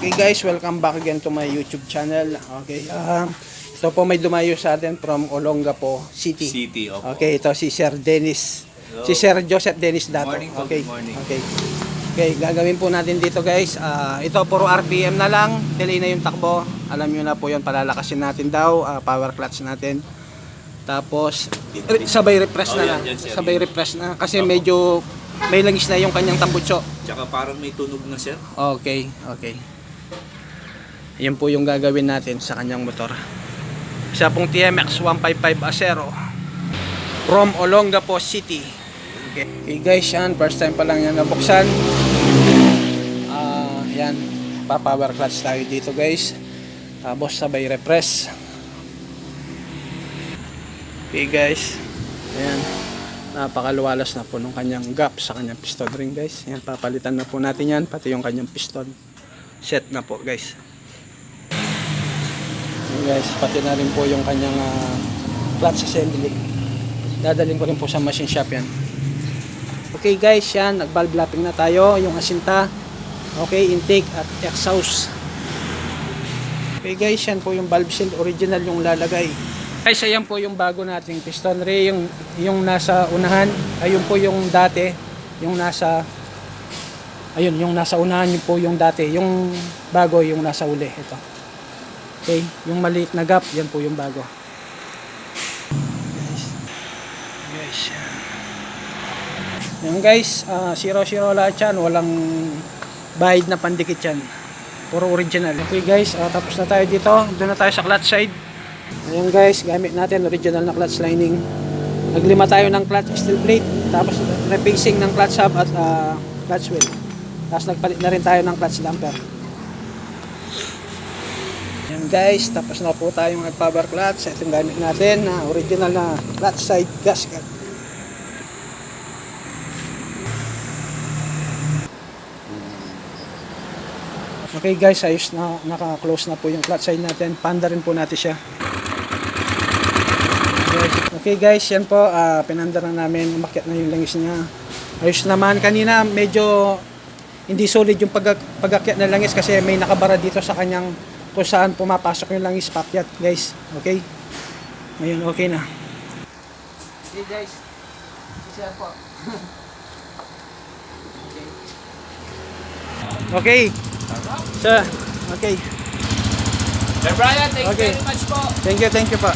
Okay guys, welcome back again to my YouTube channel. Okay, ito po may dumayo sa atin from Olongapo City. Opo. Okay, ito si Sir Dennis. Hello. Si Sir Joseph Dennis Dato. Morning po, Okay. good morning. Okay. Okay, gagawin po natin dito guys. Ito puro RPM na lang. Delay na yung takbo. Alam niyo na po 'yon, palalakasin natin daw, power clutch natin. Tapos sabay refresh na lang. yan, sir. Sabay refresh na kasi medyo may langis na yung kanyang tambutso. Tsaka parang may tunog na, sir. Okay, okay. Yan po yung gagawin natin sa kanyang motor. Isa pong TMX 155 Acero from Olongapo City. Okay, okay guys, yan. First time pa lang yan nabuksan. Yan. Pa-power clutch tayo dito guys. Tapos sabay repress. Okay guys. Ayan. Napakaluwalas na po nung kanyang gap sa kanyang piston ring guys. Yan, papalitan na po natin yan. Pati yung kanyang piston. Set na po guys. Yan guys, pati na rin po yung kanyang clutch assembly. Dadalhin ko rin po sa machine shop yan. Okay guys, yan. Nag-valve lapping na tayo. Yung asinta. Okay, intake at exhaust. Okay guys, yan po yung valve seal. Original yung lalagay. Guys, ayan po yung bago nating piston ring, yung nasa unahan, ayun po yung dati, yung nasa yung nasa unahan, yun po yung dati, yung bago yung nasa uli, ito. Okay, yung maliit na gap, yan po yung bago. Guys. Yan guys, 0-0 lahat yan, walang bahid na pandikit yan. Puro original. Okay guys, tapos na tayo dito, doon na tayo sa clutch side. Ayan guys, gamit natin original na clutch lining. Naglima tayo ng clutch steel plate, tapos repacing ng clutch hub at clutch wheel. Tapos nagpalit na rin tayo ng clutch damper. Ayan guys, tapos na po tayong nag-power clutch. Ito yung gamit natin na original na clutch side gasket. Okay guys, ayos na, naka-close na po yung clutch side natin. Panda rin po natin siya. Okay guys, yan po, pinanda na namin, umakyat na yung langis niya. Ayos naman, kanina medyo hindi solid yung pag-akyat na langis kasi may nakabara dito sa kanyang kung saan pumapasok yung langis pakyat guys. Okay, ngayon okay na. Okay guys, isa po. Okay. Sir, okay. Sir Brian, thank Okay. you very much po. Thank you po.